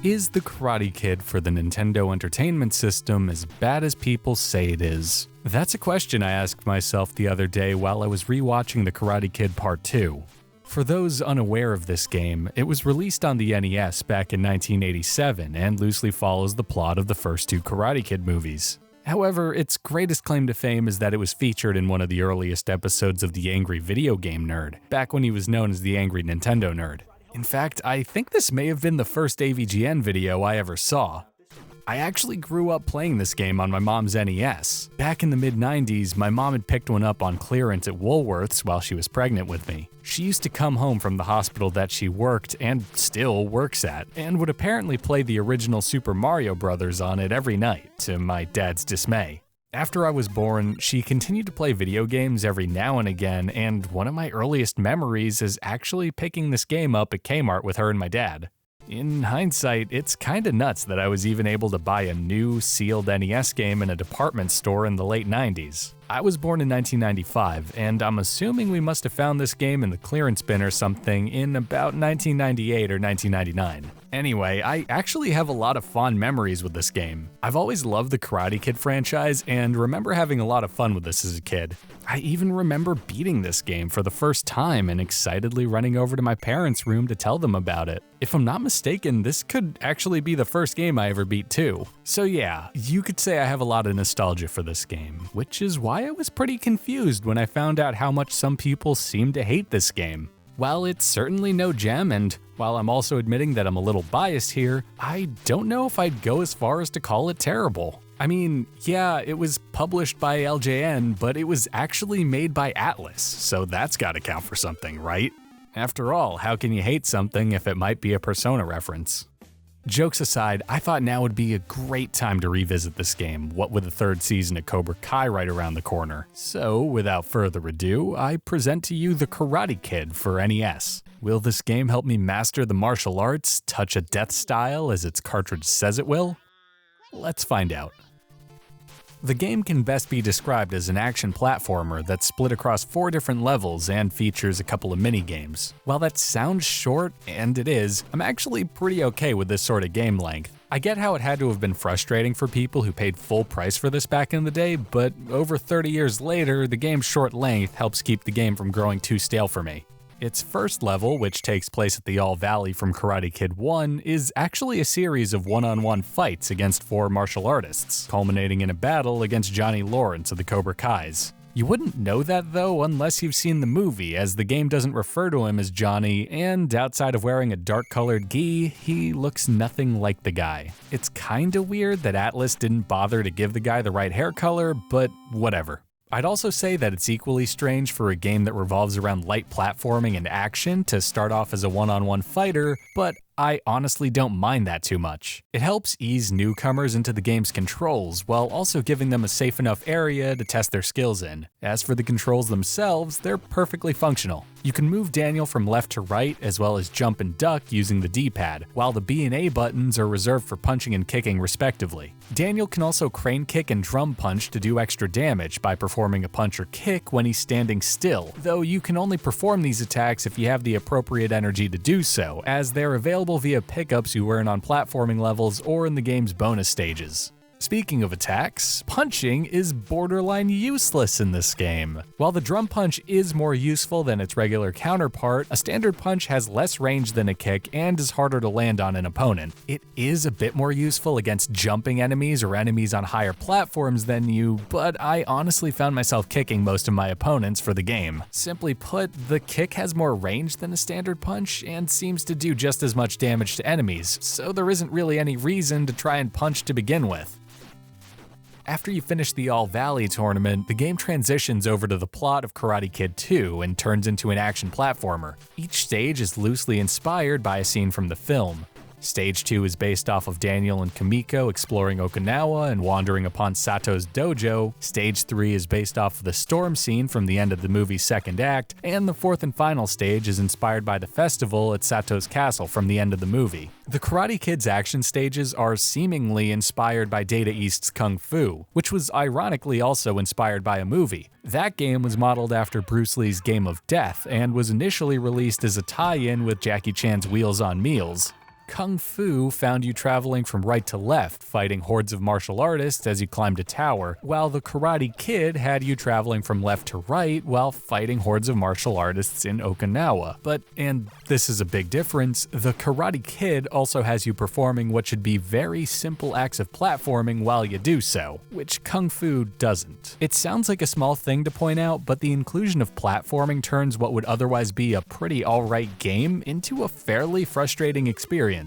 Is The Karate Kid for the Nintendo Entertainment System as bad as people say it is? That's a question I asked myself the other day while I was rewatching The Karate Kid Part 2. For those unaware of this game, it was released on the NES back in 1987 and loosely follows the plot of the first two Karate Kid movies. However, its greatest claim to fame is that it was featured in one of the earliest episodes of The Angry Video Game Nerd, back when he was known as the Angry Nintendo Nerd. In fact, I think this may have been the first AVGN video I ever saw. I actually grew up playing this game on my mom's NES. Back in the mid-90s, my mom had picked one up on clearance at Woolworth's while she was pregnant with me. She used to come home from the hospital that she worked and still works at, and would apparently play the original Super Mario Bros. On it every night, to my dad's dismay. After I was born, she continued to play video games every now and again, and one of my earliest memories is actually picking this game up at Kmart with her and my dad. In hindsight, it's kinda nuts that I was even able to buy a new, sealed NES game in a department store in the late 90s. I was born in 1995, and I'm assuming we must have found this game in the clearance bin or something in about 1998 or 1999. Anyway, I actually have a lot of fond memories with this game. I've always loved the Karate Kid franchise and remember having a lot of fun with this as a kid. I even remember beating this game for the first time and excitedly running over to my parents' room to tell them about it. If I'm not mistaken, this could actually be the first game I ever beat too. So yeah, you could say I have a lot of nostalgia for this game, which is why I was pretty confused when I found out how much some people seem to hate this game. While it's certainly no gem, and while I'm also admitting that I'm a little biased here, I don't know if I'd go as far as to call it terrible. I mean, yeah, it was published by LJN, but it was actually made by Atlas, so that's gotta count for something, right? After all, how can you hate something if it might be a Persona reference? Jokes aside, I thought now would be a great time to revisit this game, what with the third season of Cobra Kai right around the corner. So, without further ado, I present to you The Karate Kid for NES. Will this game help me master the martial arts, touch a death style as its cartridge says it will? Let's find out. The game can best be described as an action platformer that's split across 4 different levels and features a couple of mini-games. While that sounds short, and it is, I'm actually pretty okay with this sort of game length. I get how it had to have been frustrating for people who paid full price for this back in the day, but over 30 years later, the game's short length helps keep the game from growing too stale for me. Its first level, which takes place at the All Valley from Karate Kid 1, is actually a series of one-on-one fights against 4 martial artists, culminating in a battle against Johnny Lawrence of the Cobra Kais. You wouldn't know that though unless you've seen the movie, as the game doesn't refer to him as Johnny, and outside of wearing a dark-colored gi, he looks nothing like the guy. It's kinda weird that Atlas didn't bother to give the guy the right hair color, but whatever. I'd also say that it's equally strange for a game that revolves around light platforming and action to start off as a one-on-one fighter, but I honestly don't mind that too much. It helps ease newcomers into the game's controls, while also giving them a safe enough area to test their skills in. As for the controls themselves, they're perfectly functional. You can move Daniel from left to right, as well as jump and duck using the D-pad, while the B and A buttons are reserved for punching and kicking respectively. Daniel can also crane kick and drum punch to do extra damage by performing a punch or kick when he's standing still, though you can only perform these attacks if you have the appropriate energy to do so, as they're available via pickups you earn on platforming levels or in the game's bonus stages. Speaking of attacks, punching is borderline useless in this game. While the drum punch is more useful than its regular counterpart, a standard punch has less range than a kick and is harder to land on an opponent. It is a bit more useful against jumping enemies or enemies on higher platforms than you, but I honestly found myself kicking most of my opponents for the game. Simply put, the kick has more range than a standard punch and seems to do just as much damage to enemies, so there isn't really any reason to try and punch to begin with. After you finish the All Valley tournament, the game transitions over to the plot of Karate Kid 2 and turns into an action platformer. Each stage is loosely inspired by a scene from the film. Stage 2 is based off of Daniel and Kamiko exploring Okinawa and wandering upon Sato's dojo. Stage 3 is based off of the storm scene from the end of the movie's second act, and the fourth and final stage is inspired by the festival at Sato's castle from the end of the movie. The Karate Kid's action stages are seemingly inspired by Data East's Kung Fu, which was ironically also inspired by a movie. That game was modeled after Bruce Lee's Game of Death and was initially released as a tie-in with Jackie Chan's Wheels on Meals. Kung Fu found you traveling from right to left, fighting hordes of martial artists as you climbed a tower, while the Karate Kid had you traveling from left to right while fighting hordes of martial artists in Okinawa. But, and this is a big difference, the Karate Kid also has you performing what should be very simple acts of platforming while you do so, which Kung Fu doesn't. It sounds like a small thing to point out, but the inclusion of platforming turns what would otherwise be a pretty alright game into a fairly frustrating experience.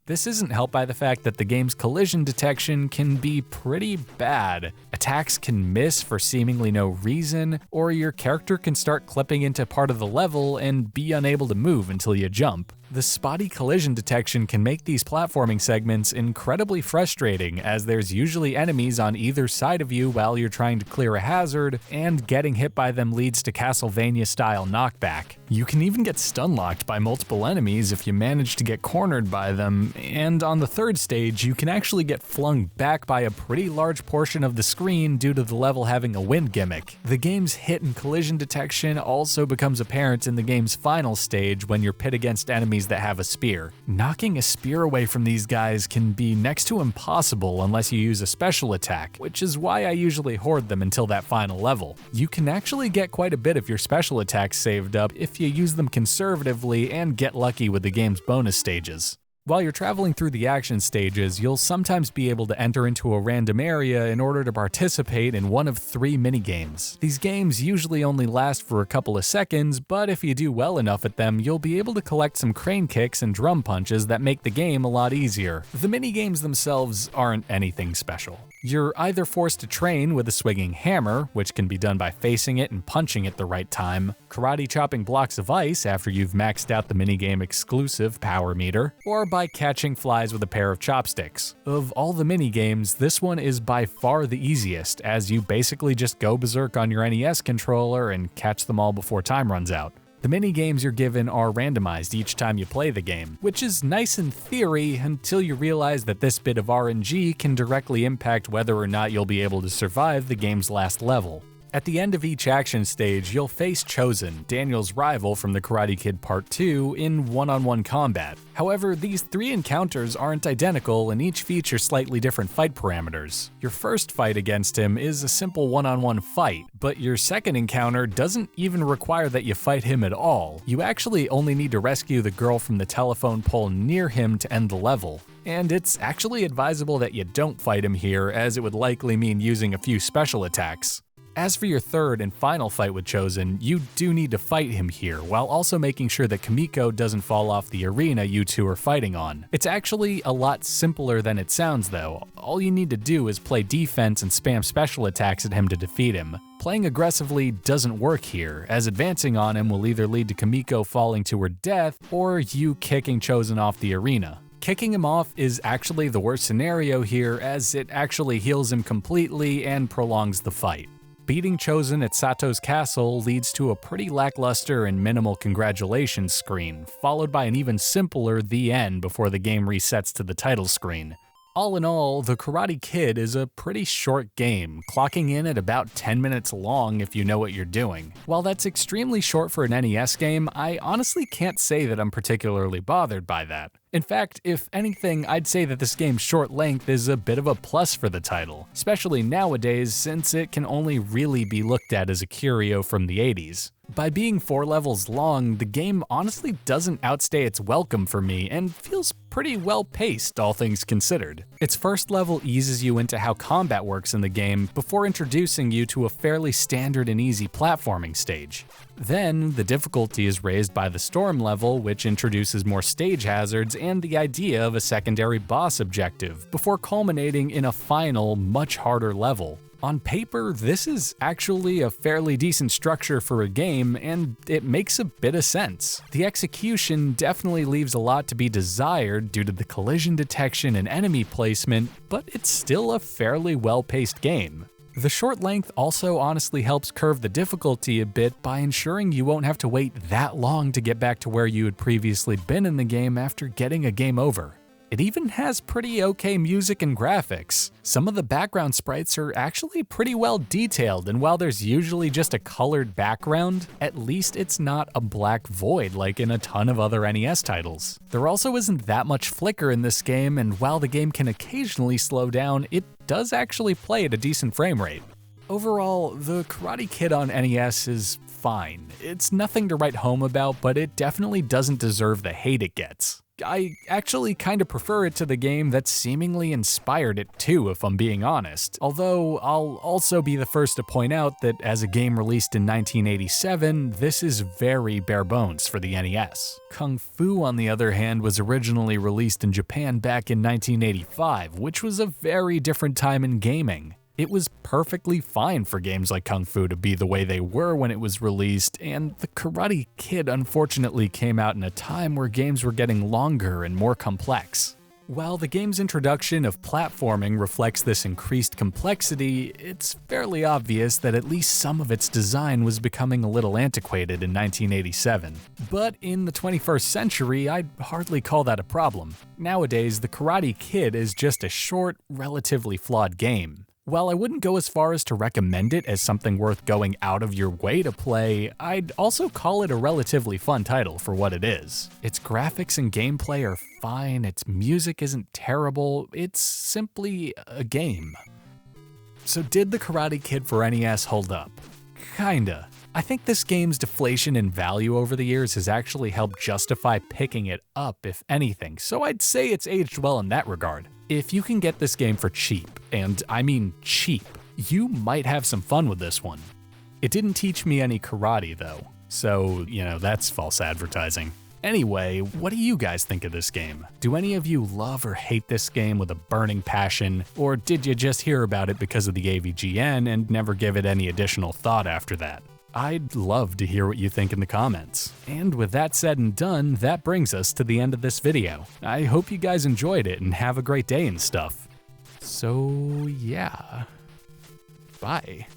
This isn't helped by the fact that the game's collision detection can be pretty bad. Attacks can miss for seemingly no reason, or your character can start clipping into part of the level and be unable to move until you jump. The spotty collision detection can make these platforming segments incredibly frustrating, as there's usually enemies on either side of you while you're trying to clear a hazard, and getting hit by them leads to Castlevania-style knockback. You can even get stun-locked by multiple enemies if you manage to get cornered by them, and on the third stage, you can actually get flung back by a pretty large portion of the screen due to the level having a wind gimmick. The game's hit and collision detection also becomes apparent in the game's final stage when you're pit against enemies that have a spear. Knocking a spear away from these guys can be next to impossible unless you use a special attack, which is why I usually hoard them until that final level. You can actually get quite a bit of your special attacks saved up if you use them conservatively and get lucky with the game's bonus stages. While you're traveling through the action stages, you'll sometimes be able to enter into a random area in order to participate in one of 3 minigames. These games usually only last for a couple of seconds, but if you do well enough at them, you'll be able to collect some crane kicks and drum punches that make the game a lot easier. The minigames themselves aren't anything special. You're either forced to train with a swinging hammer, which can be done by facing it and punching at the right time, karate chopping blocks of ice after you've maxed out the minigame exclusive power meter, or by catching flies with a pair of chopsticks. Of all the minigames, this one is by far the easiest, as you basically just go berserk on your NES controller and catch them all before time runs out. The minigames you're given are randomized each time you play the game, which is nice in theory until you realize that this bit of RNG can directly impact whether or not you'll be able to survive the game's last level. At the end of each action stage, you'll face Chosen, Daniel's rival from the Karate Kid Part 2, in one-on-one combat. However, these 3 encounters aren't identical and each feature slightly different fight parameters. Your first fight against him is a simple one-on-one fight, but your second encounter doesn't even require that you fight him at all. You actually only need to rescue the girl from the telephone pole near him to end the level. And it's actually advisable that you don't fight him here, as it would likely mean using a few special attacks. As for your third and final fight with Chosen, you do need to fight him here, while also making sure that Kamiko doesn't fall off the arena you two are fighting on. It's actually a lot simpler than it sounds though. All you need to do is play defense and spam special attacks at him to defeat him. Playing aggressively doesn't work here, as advancing on him will either lead to Kamiko falling to her death, or you kicking Chosen off the arena. Kicking him off is actually the worst scenario here, as it actually heals him completely and prolongs the fight. Beating Chosen at Sato's castle leads to a pretty lackluster and minimal congratulations screen, followed by an even simpler the end before the game resets to the title screen. All in all, The Karate Kid is a pretty short game, clocking in at about 10 minutes long if you know what you're doing. While that's extremely short for an NES game, I honestly can't say that I'm particularly bothered by that. In fact, if anything, I'd say that this game's short length is a bit of a plus for the title, especially nowadays since it can only really be looked at as a curio from the 80s. By being 4 levels long, the game honestly doesn't outstay its welcome for me and feels pretty well paced, all things considered. Its first level eases you into how combat works in the game before introducing you to a fairly standard and easy platforming stage. Then, the difficulty is raised by the storm level, which introduces more stage hazards and the idea of a secondary boss objective, before culminating in a final, much harder level. On paper, this is actually a fairly decent structure for a game, and it makes a bit of sense. The execution definitely leaves a lot to be desired due to the collision detection and enemy placement, but it's still a fairly well-paced game. The short length also honestly helps curve the difficulty a bit by ensuring you won't have to wait that long to get back to where you had previously been in the game after getting a game over. It even has pretty okay music and graphics. Some of the background sprites are actually pretty well detailed, and while there's usually just a colored background, at least it's not a black void like in a ton of other NES titles. There also isn't that much flicker in this game, and while the game can occasionally slow down, it does actually play at a decent frame rate. Overall, the Karate Kid on NES is fine. It's nothing to write home about, but it definitely doesn't deserve the hate it gets. I actually kinda prefer it to the game that seemingly inspired it too, if I'm being honest. Although, I'll also be the first to point out that as a game released in 1987, this is very bare bones for the NES. Kung Fu, on the other hand, was originally released in Japan back in 1985, which was a very different time in gaming. It was perfectly fine for games like Kung Fu to be the way they were when it was released, and the Karate Kid unfortunately came out in a time where games were getting longer and more complex. While the game's introduction of platforming reflects this increased complexity, it's fairly obvious that at least some of its design was becoming a little antiquated in 1987. But in the 21st century, I'd hardly call that a problem. Nowadays, the Karate Kid is just a short, relatively flawed game. While I wouldn't go as far as to recommend it as something worth going out of your way to play, I'd also call it a relatively fun title for what it is. Its graphics and gameplay are fine, its music isn't terrible, it's simply a game. So did the Karate Kid for NES hold up? Kinda. I think this game's deflation in value over the years has actually helped justify picking it up, if anything, so I'd say it's aged well in that regard. If you can get this game for cheap, and I mean cheap, you might have some fun with this one. It didn't teach me any karate though, so, that's false advertising. Anyway, what do you guys think of this game? Do any of you love or hate this game with a burning passion, or did you just hear about it because of the AVGN and never give it any additional thought after that? I'd love to hear what you think in the comments. And with that said and done, that brings us to the end of this video. I hope you guys enjoyed it and have a great day and stuff. So yeah, bye.